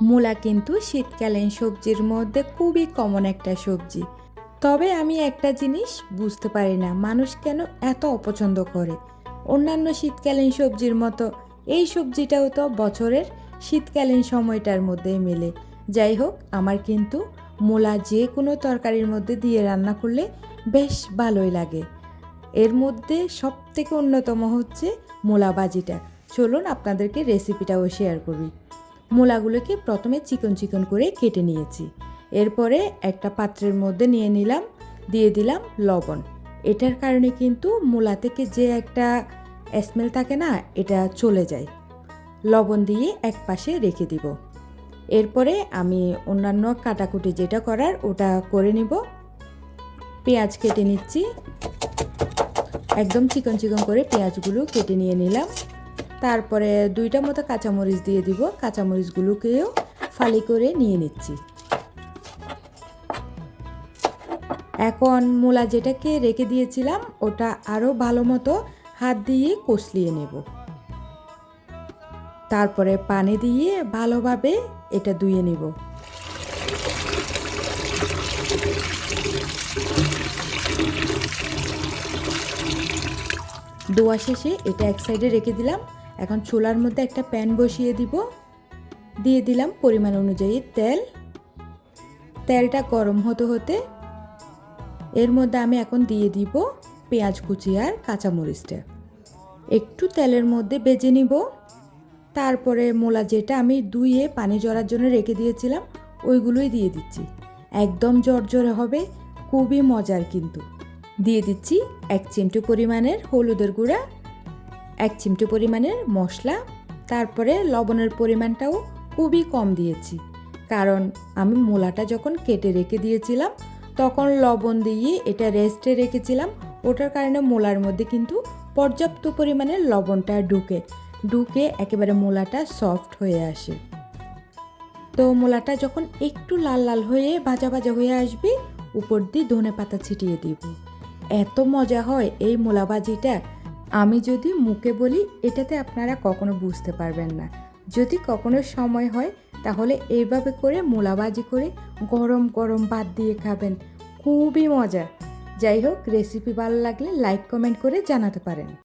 মূলা কিন্তু শীতকালীন সবজির মধ্যে খুবই কমন একটা সবজি। তবে আমি একটা জিনিস বুঝতে পারি না, মানুষ কেন এত অপছন্দ করে। অন্যান্য শীতকালীন সবজির মতো এই সবজিটাও তো বছরের শীতকালীন সময়টার মধ্যেই মেলে। যাই হোক, আমার কিন্তু মূলা যে কোনো তরকারির মধ্যে দিয়ে রান্না করলে বেশ ভালোই লাগে। এর মধ্যে সবথেকে অন্যতম হচ্ছে মূলা ভাজিটা। চলুন আপনাদেরকে রেসিপিটাও শেয়ার করি। মূলাগুলোকে প্রথমে চিকন চিকন করে কেটে নিয়েছি। এরপরে একটা পাত্রের মধ্যে দিয়ে দিলাম লবণ। এটার কারণে কিন্তু মূলা থেকে যে একটা স্মেল থাকে না, এটা চলে যায়। লবণ দিয়ে এক পাশে রেখে দিব। এরপরে আমি অন্যান্য কাটাকুটি যেটা করার ওটা করে নিব। পেঁয়াজ কেটে নিচ্ছি, একদম চিকন চিকন করে পেঁয়াজগুলো কেটে নিয়ে নিলাম। তারপরে 2টা মতো কাঁচামরিচ দিয়ে দিব। কাঁচামরিচগুলোকেও ফালি করে নিয়ে নিচ্ছি। এখন মূলা যেটাকে রেখে দিয়েছিলাম ওটা আরও ভালো মতো হাত দিয়ে কষলিয়ে নেব। তারপরে পানি দিয়ে ভালোভাবে এটা ধুয়ে নেব। ধোয়া শেষে এটা এক সাইডে রেখে দিলাম। এখন চুলার মধ্যে একটা প্যান বসিয়ে দিয়ে দিলাম পরিমাণ অনুযায়ী তেল। তেলটা গরম হতে হতে এর মধ্যে আমি এখন দিয়ে দিব পেঁয়াজ কুচি আর কাঁচামরিচটা। একটু তেলের মধ্যে ভেজে নিব। তারপরে মূলা যেটা আমি ধুয়ে পানি ঝরার জন্য রেখে দিয়েছিলাম ওইগুলোই দিয়ে দিচ্ছি। একদম ঝরঝরে হবে, খুবই মজার কিন্তু। দিয়ে দিচ্ছি 1 চিমটি পরিমাণের হলুদের গুঁড়া, 1 চিমটি পরিমাণের মশলা। তারপরে লবণের পরিমাণটাও খুবই কম দিয়েছি, কারণ আমি মূলাটা যখন কেটে রেখে দিয়েছিলাম তখন লবণ দিয়ে এটা রেস্টে রেখেছিলাম। ওটার কারণে মূলার মধ্যে কিন্তু পর্যাপ্ত পরিমাণের লবণটা ঢুকে একেবারে মূলাটা সফট হয়ে আসে। তো মূলাটা যখন একটু লাল লাল হয়ে ভাজা ভাজা হয়ে আসবে, উপর দিয়ে ধনেপাতা ছিটিয়ে দিব। এত মজা হয় এই মূলা ভাজিটা, আমি যদি মুখে বলি এটাতে আপনারা কখনো বুঝতে পারবেন না। যদি কখনো সময় হয় তাহলে এইভাবে করে মূলা ভাজি করে গরম গরম ভাত দিয়ে খাবেন, খুবই মজা। যাই হোক, রেসিপি ভালো লাগলে লাইক কমেন্ট করে জানাতে পারেন।